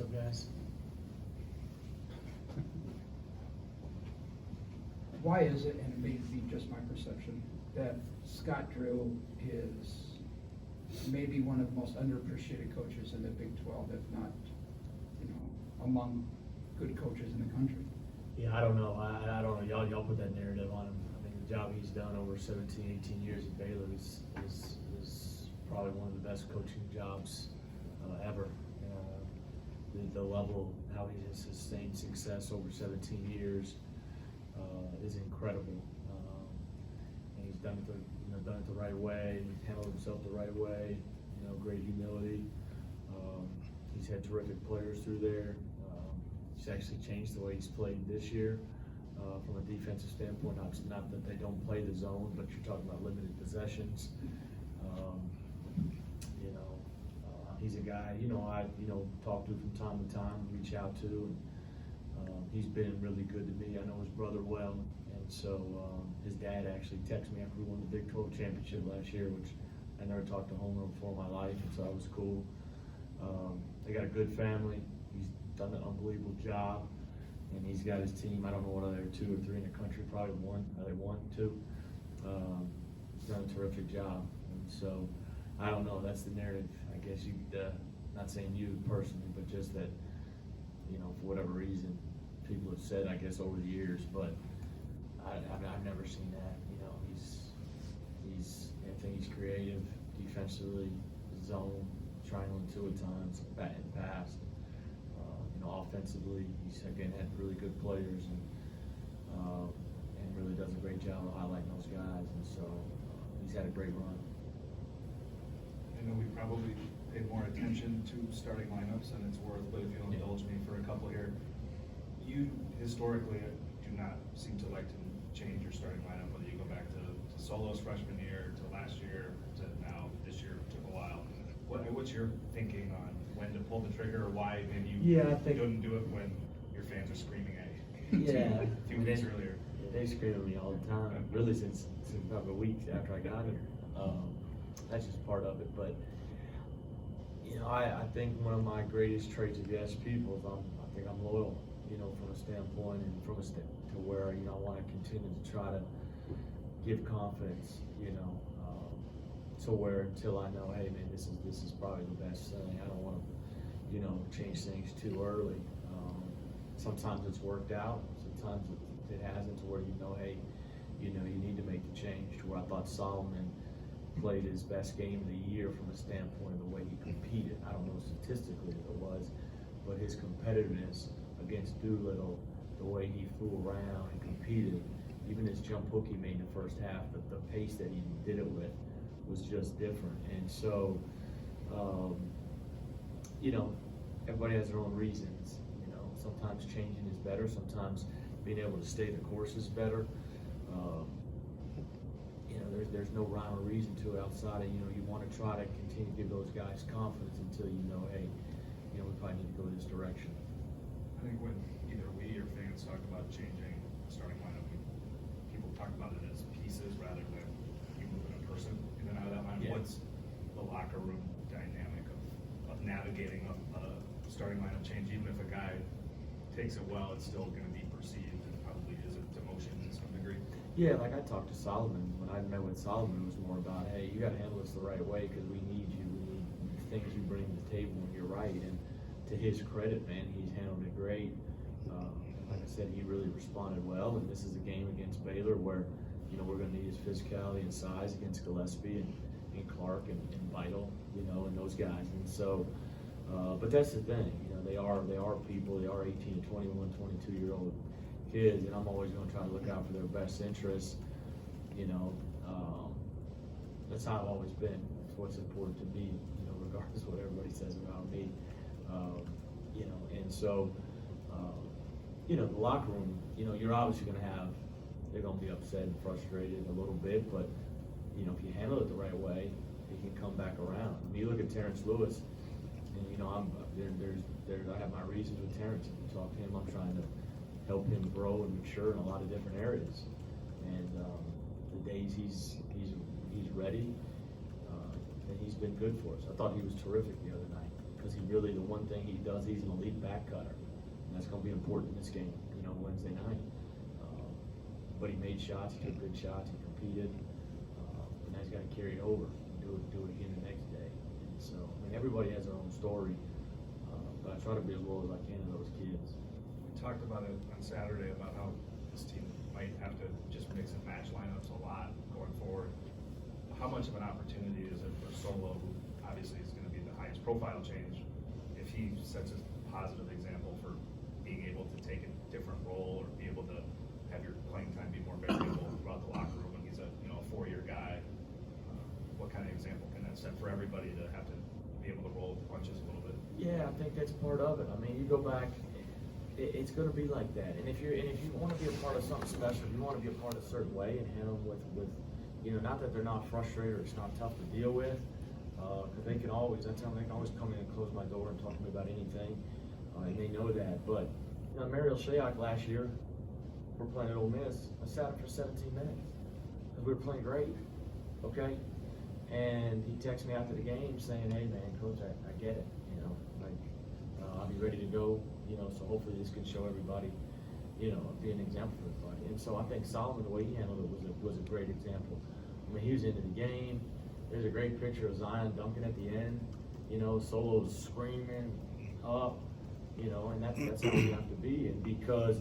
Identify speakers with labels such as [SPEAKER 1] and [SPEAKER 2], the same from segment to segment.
[SPEAKER 1] up, guys?
[SPEAKER 2] Why is it, and it may be just my perception, that Scott Drew is maybe one of the most underappreciated coaches in the Big 12, if not, among good coaches in the country?
[SPEAKER 1] Yeah, I don't know. I don't know. Y'all put that narrative on him. I mean, the job he's done over 17, 18 years at Baylor is probably one of the best coaching jobs ever. The level, how he has sustained success over 17 years is incredible. And he's done it the right way, handled himself the right way, great humility. He's had terrific players through there. He's actually changed the way he's played this year from a defensive standpoint. Not that they don't play the zone, but you're talking about limited possessions. He's a guy, I talk to from time to time, reach out to, and he's been really good to me. I know his brother well, and so his dad actually texted me after we won the Big 12 championship last year, which I never talked to Homer before in my life, and so that was cool. They got a good family. He's done an unbelievable job, and he's got his team. I don't know what other 2 or 3 in the country, probably one, two. He's done a terrific job, and so I don't know. That's the narrative. I guess you, not saying you personally, but just that, for whatever reason, people have said, I guess, over the years. But I've never seen that. I think he's creative defensively, zone, triangle and 2 at times, bat and pass. Offensively, he's again had really good players and really does a great job of highlighting those guys. And so he's had a great run.
[SPEAKER 3] I know we probably paid more attention to starting lineups than it's worth, but if you'll indulge me for a couple here. You historically do not seem to like to change your starting lineup, whether you go back to Solo's freshman year, to last year, to now this year. Took a while. What's your thinking on when to pull the trigger, or why maybe you couldn't do it when your fans are screaming at you
[SPEAKER 1] Yeah,
[SPEAKER 3] a few weeks earlier?
[SPEAKER 1] They scream at me all the time, really since a couple of weeks after I got it. That's just part of it, but I think one of my greatest traits, if you ask people, is I think I'm loyal, from a standpoint and from to where I want to continue to try to give confidence, to where until I know, hey man, this is probably the best thing. I don't want to, change things too early. Sometimes it's worked out, sometimes it hasn't, to where hey, you need to make the change. To where I thought Solomon played his best game of the year from a standpoint of the way he competed. I don't know statistically if it was, but his competitiveness against Doolittle, the way he flew around and competed, even his jump hook he made in the first half, the pace that he did it with was just different. And so, everybody has their own reasons. Sometimes changing is better. Sometimes being able to stay the course is better. There's no rhyme or reason to it outside of, you want to try to continue to give those guys confidence until hey, we probably need to go this direction.
[SPEAKER 3] I think when either we or fans talk about changing the starting lineup, people talk about it as pieces rather than you moving a person in and out of that lineup.
[SPEAKER 1] Yeah.
[SPEAKER 3] What's the locker room dynamic of navigating a starting lineup change? Even if a guy takes it well, it's still going to be perceived and probably is a demotion to some degree.
[SPEAKER 1] Yeah, like I talked to Solomon. When I met with Solomon, it was more about, hey, you got to handle this the right way because we need you. We need the things you bring to the table when you're right. And to his credit, man, he's handled it great. Like I said, he really responded well. And this is a game against Baylor where, we're going to need his physicality and size against Gillespie and Clark and Vital, and those guys. And so, but that's the thing, they are people. They are 18 to 21, 22-year-old kids, and I'm always going to try to look out for their best interests. That's how I've always been. That's what's important to me, regardless of what everybody says about me. And so, the locker room, you're obviously going to have, they're going to be upset and frustrated a little bit, but, if you handle it the right way, it can come back around. I mean, you look at Terrence Lewis, and, I have my reasons with Terrence. If you talk to him, I'm trying to help him grow and mature in a lot of different areas. And the days he's ready, and he's been good for us. I thought he was terrific the other night. because he really, the one thing he does, he's an elite back cutter. And that's gonna be important in this game, you know, Wednesday night. But he made shots, he took good shots, he competed, and now he's gotta carry it over and do it again the next day. And so, I mean, everybody has their own story, but I try to be as loyal as I can to those kids.
[SPEAKER 3] We talked about it on Saturday about how this team might have to just mix and match lineups a lot going forward. How much of an opportunity is it for Solo, who obviously is gonna be the highest profile change, if he sets a positive example for being able to take a different role or be able to have your playing time be more variable throughout the locker room when he's a 4-year guy? What kind of example can that set for everybody to have to be able to roll the punches a little bit?
[SPEAKER 1] Yeah, I think that's part of it. I mean, you go back, it's going to be like that. And if you want to be a part of something special, if you want to be a part of a certain way and handle them with not that they're not frustrated or it's not tough to deal with, because they can always, I tell them they can always come in and close my door and talk to me about anything, and they know that. But Mariel Shayok last year, we're playing at Ole Miss. I sat him for 17 minutes because we were playing great, okay? And he texted me after the game saying, "Hey man, coach, I get it, I'll be ready to go, so hopefully this can show everybody, be an example for everybody." And so I think Solomon, the way he handled it was a great example. I mean, he was into the game. There's a great picture of Zion dunking at the end, Solo's screaming up, and that's how you have to be. And because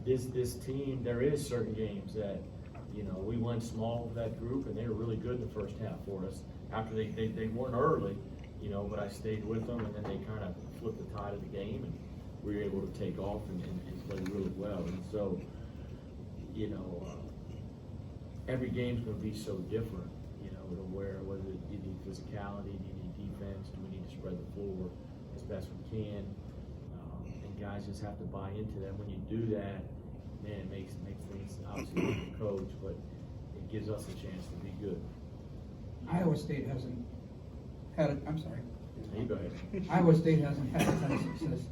[SPEAKER 1] this team, there is certain games that, we went small with that group and they were really good in the first half for us. After they weren't early, but I stayed with them and then they kind of flipped the tide of the game and we were able to take off and play really well. And so, every game's going to be so different, to whether you need physicality, do you need defense, do we need to spread the floor as best we can. And guys just have to buy into that. When you do that, man, it makes things obviously for the coach, but it gives us a chance to be good.
[SPEAKER 2] Iowa State hasn't had it, I'm sorry.
[SPEAKER 1] You go ahead.
[SPEAKER 2] Iowa State hasn't had a ton of success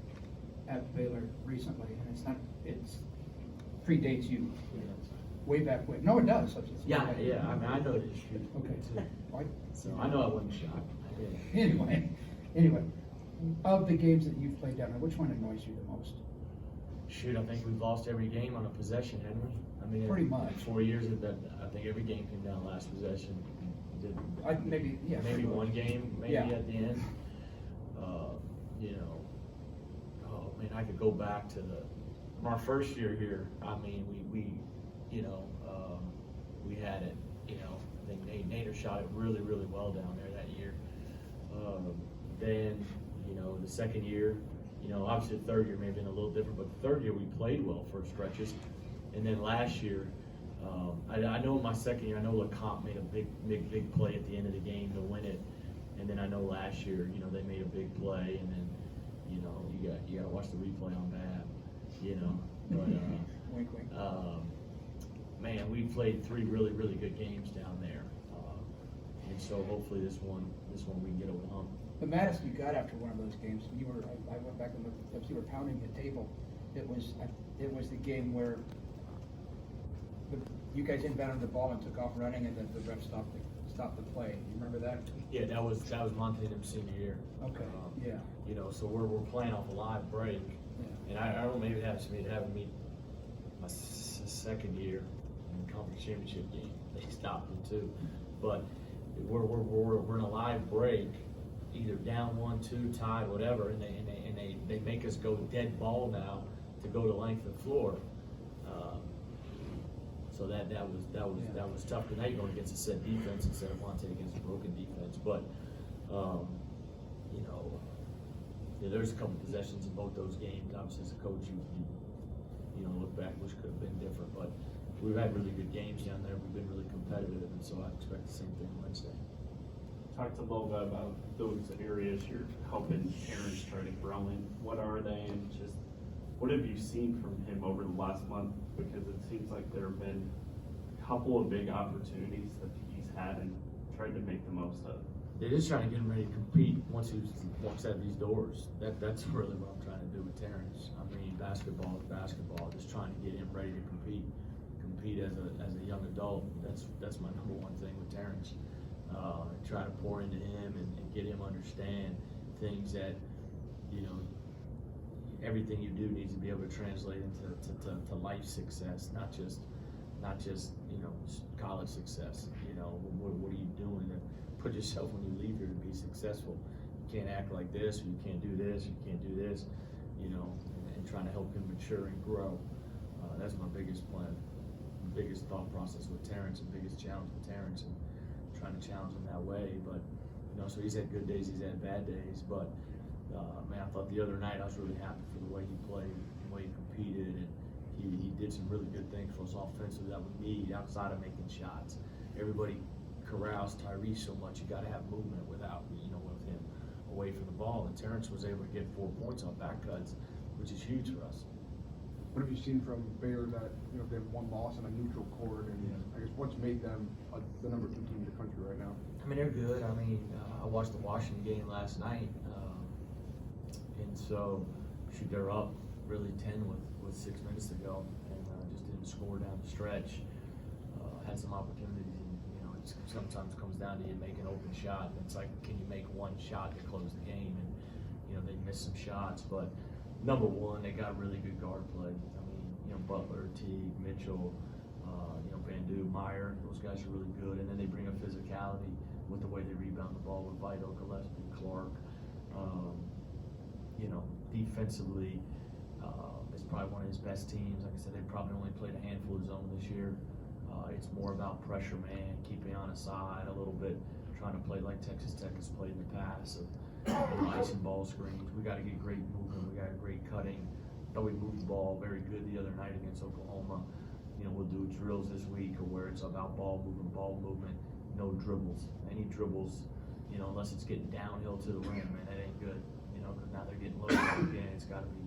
[SPEAKER 2] at Baylor recently, and it's predates you. Way back when. No, it does.
[SPEAKER 1] Yeah, I mean, I know this shoot.
[SPEAKER 2] Okay.
[SPEAKER 1] Too. So I know I wasn't shocked.
[SPEAKER 2] Anyway, of the games that you've played down there, which one annoys you the most?
[SPEAKER 1] Shoot, I think we've lost every game on a possession, haven't we? I mean,
[SPEAKER 2] pretty much.
[SPEAKER 1] 4 years of that, I think every game came down last possession. Maybe one game, at the end. Oh man, I could go back to our first year here. I mean, we had it. I think Nader shot it really, really well down there that year. Then, the second year, obviously the third year may have been a little different, but the third year we played well for stretches. And then last year, I know my second year, I know LeCompte made a big play at the end of the game to win it. And then I know last year, they made a big play, and then, you got to watch the replay on that, But
[SPEAKER 2] wink, wink.
[SPEAKER 1] Man, we played 3 really, really good games down there, and so hopefully this one we can get over the hump.
[SPEAKER 2] The maddest you got after one of those games, I went back and looked at the clips. You were pounding the table. It was the game where you guys inbounded the ball and took off running, and then the ref stopped the play. You remember that?
[SPEAKER 1] Yeah, that was Montana's senior year.
[SPEAKER 2] Okay. Yeah.
[SPEAKER 1] So we're playing off a live break, and I don't know, maybe it has to be having me my second year in the conference championship game. They stopped them too, but we're in a live break, either down 1-2, tied, whatever, and they make us go dead ball now to go to length of floor. So that was tough. But now you're going against a set defense instead of Montana against a broken defense. But there's a couple possessions in both those games. Obviously, as a coach, you look back, which could have been different. But we've had really good games down there. We've been really competitive, and so I expect the same thing Wednesday.
[SPEAKER 4] Talked a little bit about those areas you're helping Terrence try to grow in. What are they, and just what have you seen from him over the last month? Because it seems like there have been a couple of big opportunities that he's had and tried to make the most of.
[SPEAKER 1] They're just trying to get him ready to compete once he walks out of these doors. That's really what I'm trying to do with Terrence. I mean, basketball is basketball. Just trying to get him ready to compete as a young adult. That's my number one thing with Terrence. Try to pour into him and get him understand things that, you know, everything you do needs to be able to translate into life success, not just you know, college success. You know, what are you doing to put yourself when you leave here to be successful? You can't act like this, or you can't do this, you can't do this, you know, and trying to help him mature and grow. That's my biggest plan, biggest thought process with Terrence, and biggest challenge with Terrence, and trying to challenge him that way. But, you know, so he's had good days, he's had bad days, but man, I thought the other night I was really happy for the way he played, the way he competed, and he did some really good things for us offensively that we need outside of making shots. Everybody corrals Tyrese so much, you got to have movement without, you know, with him away from the ball. And Terrence was able to get 4 points on back cuts, which is huge for us.
[SPEAKER 5] What have you seen from Baylor that, you know, they have one loss on a neutral court, and I guess what's made them the number 2 team in the country right now?
[SPEAKER 1] I mean, they're good. I mean, I watched the Washington game last night, and so shoot, they're up really 10 with 6 minutes to go, and just didn't score down the stretch. Had some opportunities, and you know, it sometimes comes down to you make an open shot, and it's like, can you make one shot to close the game? And you know, they missed some shots, but number one, they got really good guard play. I mean, you know, Butler, Teague, Mitchell, you know, Bandu, Meyer, those guys are really good. And then they bring a physicality with the way they rebound the ball with Vito, Gillespie, Clark. You know, defensively, it's probably one of his best teams. Like I said, they probably only played a handful of zone this year. It's more about pressure, man, keeping on the side a little bit, trying to play like Texas Tech has played in the past. Ice and ball screens. We got to get great movement. We got great cutting. Thought we moved the ball very good the other night against Oklahoma. You know, we'll do drills this week where it's about ball movement, no dribbles. Any dribbles, you know, unless it's getting downhill to the rim, man, that ain't good. You know, because now they're getting low again. It's got to be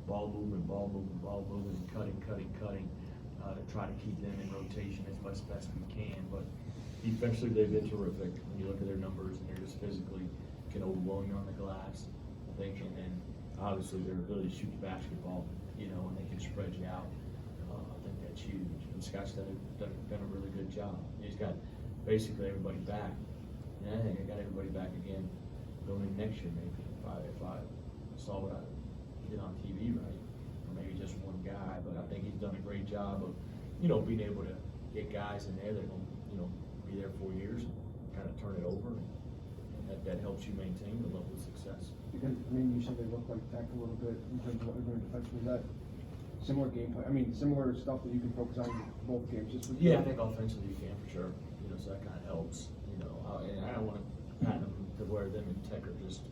[SPEAKER 1] ball movement, and cutting, to try to keep them in rotation as much as we can. But defensively, they've been terrific. When you look at their numbers, and they're just physically can overwhelm you on the glass, I think, and then obviously their ability to shoot the basketball, you know, and they can spread you out. I think that's huge. And Scott's done a really good job. He's got basically everybody back. And I think I got everybody back again going in next year, maybe, if I saw what I did on TV right, or maybe just one guy. But I think he's done a great job of, you know, being able to get guys in there that will, you know, be there 4 years, kind of turn it over. That helps you maintain the level of success.
[SPEAKER 5] Because, I mean, you said they look like Tech a little bit in terms of what they're doing defensively. Is that similar gameplay? I mean, similar stuff that you can focus on in both games. Just
[SPEAKER 1] Yeah, I think offensively you can for sure. You know, so that kind of helps. You know, and I don't want to pat them to where them and Tech are just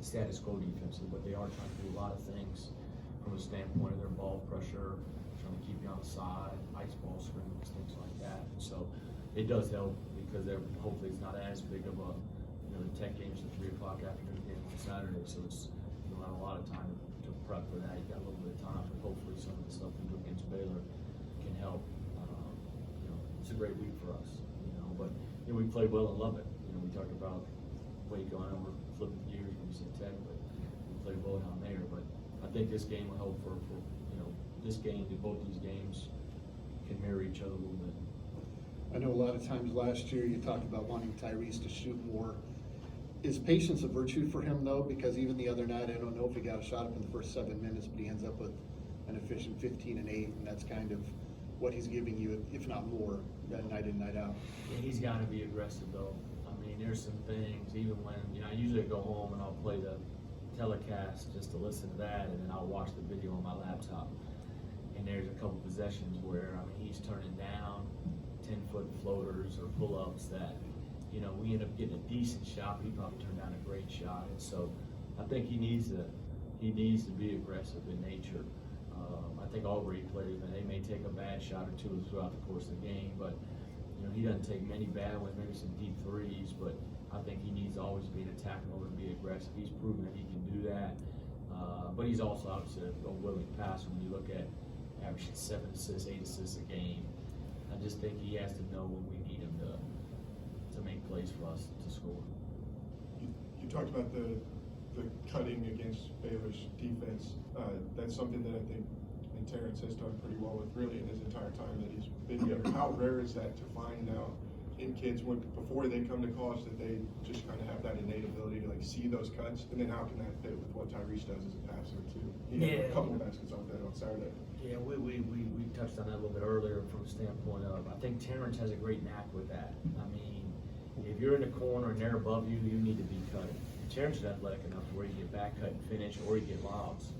[SPEAKER 1] status quo defensively, but they are trying to do a lot of things from a standpoint of their ball pressure, trying to keep you on the side, ice ball screens, things like that. And so it does help because they're hopefully it's not as big of a, you know, the Tech game's a 3 o'clock afternoon game on Saturday, so it's, you don't have a lot of time to prep for that. You got a little bit of time, but hopefully some of the stuff we do against Baylor can help. You know, it's a great week for us, you know, but you know, we played well and love it. You know, we talked about Waco, I know we're flipping gears when we said Tech, but we played well down there. But I think this game will help for you know, this game, both these games can mirror each other a little bit.
[SPEAKER 6] I know a lot of times last year you talked about wanting Tyrese to shoot more. Is patience a virtue for him though? Because even the other night, I don't know if he got a shot up in the first 7 minutes, but he ends up with an efficient 15 and 8, and that's kind of what he's giving you, if not more, night in, night out.
[SPEAKER 1] Yeah, he's got to be aggressive though. I mean, there's some things, even when, you know, I usually go home and I'll play the telecast just to listen to that, and then I'll watch the video on my laptop. And there's a couple possessions where, I mean, he's turning down 10-foot floaters or pull-ups that, you know, we end up getting a decent shot. He probably turned down a great shot, and so I think he needs to be aggressive in nature. I think all great players, and they may take a bad shot or two throughout the course of the game, but you know, he doesn't take many bad ones, maybe some deep threes, but I think he needs to always be an attacking mode and be aggressive. He's proven that he can do that, but he's also obviously a willing passer. When you look at averaging 7 assists, 8 assists a game, I just think he has to know when we need him to make plays for us to score.
[SPEAKER 7] You talked about the cutting against Baylor's defense. That's something that I think Terrence has done pretty well with really in his entire time that he's been here. How rare is that to find now in kids before they come to college that they just kind of have that that innate ability to like see those cuts, and then how can that fit with what Tyrese does as a passer too? He had a
[SPEAKER 1] Yeah.
[SPEAKER 7] couple of baskets off that on Saturday.
[SPEAKER 1] Yeah, we touched on that a little bit earlier from the standpoint of, I think Terrence has a great knack with that. I mean, if you're in the corner and they're above you, you need to be cutting. Terrence is athletic enough to where you get back cut and finish, or you get lobs.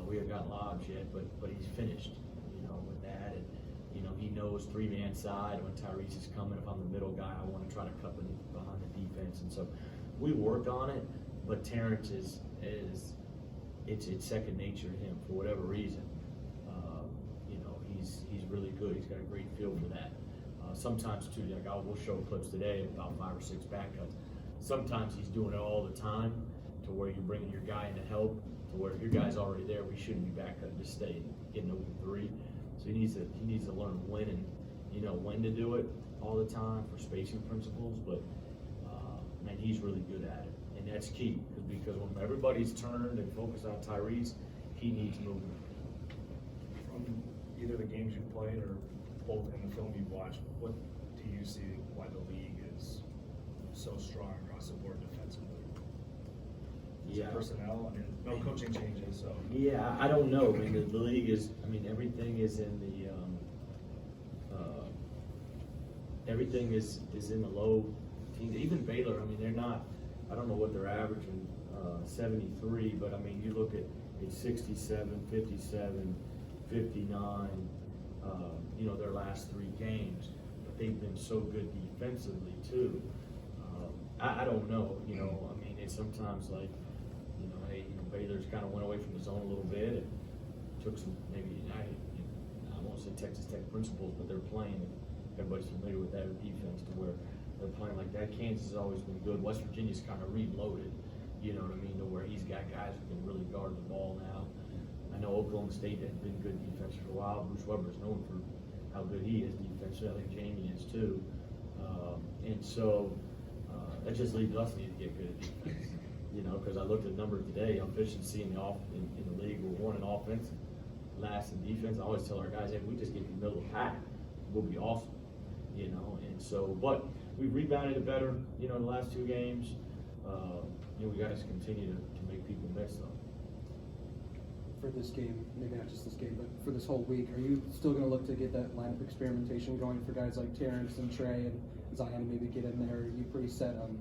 [SPEAKER 1] We haven't got lobs yet, but he's finished, you know, with that. And, you know, he knows 3-man side when Tyrese is coming. If I'm the middle guy, I want to try to cut behind the defense. And so we worked on it, but Terrence it's second nature to him for whatever reason. You know, he's really good. He's got a great feel for that. Sometimes too, like we'll show clips today of about 5 or 6 back cuts. Sometimes he's doing it all the time to where you're bringing your guy in to help, to where if your guy's already there, we shouldn't be back cutting, just stay getting open 3. So he needs to learn when and, you know, when to do it all the time for spacing principles. But man, he's really good at it, and that's key because when everybody's turned and focused on Tyrese, he needs movement.
[SPEAKER 3] From either the games you've played or both in the film you've watched, what do you see why the league is so strong across the board defensively? Is it personnel? I mean, no coaching changes, so.
[SPEAKER 1] Yeah, I don't know. I mean, the league is. I mean, everything is in the. Everything is in the low teens. Even Baylor. I mean, they're not. I don't know what they're averaging. 73, but I mean, you look at 67, 57, 59. You know, their last 3 games, but they've been so good defensively too. I don't know. You know, I mean, it's sometimes like. You know, hey, you know, Baylor's kind of went away from the zone a little bit and took some maybe I won't say Texas Tech principles, but they're playing. Everybody's familiar with that defense to where they're playing like that. Kansas has always been good. West Virginia's kind of reloaded. You know what I mean? To where he's got guys who can really guard the ball now. I know Oklahoma State has been good defense for a while. Bruce Weber's known for how good he is defensively. I think Jamie is too. And so that just leaves us need to get good at defense. You know, because I looked at the numbers today, efficiency in the league, we're 1 in offense, last in defense. I always tell our guys, hey, if we just get in the middle of the pack, we'll be awesome. You know, and so, but we've rebounded it better, you know, in the last 2 games. You know, we got to continue to make people miss though.
[SPEAKER 5] For this game, maybe not just this game, but for this whole week, are you still going to look to get that lineup experimentation going for guys like Terrence and Trey and Zion, maybe get in there? Are you pretty set on,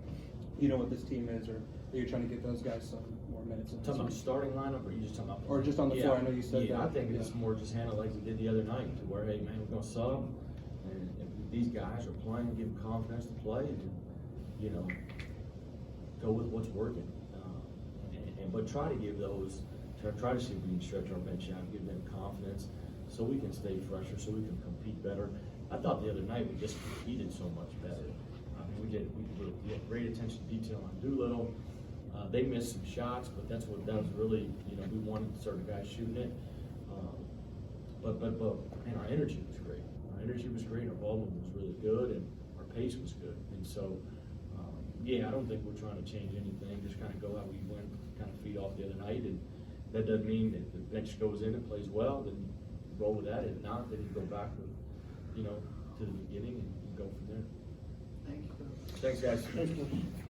[SPEAKER 5] you know, what this team is, or are you trying to get those guys some more minutes?
[SPEAKER 1] Talking about starting lineup, or you just talking about?
[SPEAKER 5] Or just on the floor? I know you said
[SPEAKER 1] yeah,
[SPEAKER 5] that.
[SPEAKER 1] I think it's more just handled like we did the other night, to where, hey man, we're gonna sub, and if these guys are playing, give them confidence to play, and you know, go with what's working, but try to give those, try to see if we can stretch our bench out, give them confidence, so we can stay fresher, so we can compete better. I thought the other night we just competed so much better. I mean, we had great attention to detail on Doolittle. They missed some shots, but that was really, you know, we wanted certain guys shooting it. But man, our energy was great. Our energy was great. Our ball movement was really good, and our pace was good. And so, yeah, I don't think we're trying to change anything. Just kind of go how we went, kind of feed off the other night. And that doesn't mean that the bench goes in and plays well, then roll with that. If not, then you go back to, you know, to the beginning and go from there.
[SPEAKER 2] Thank you.
[SPEAKER 1] Thanks, guys.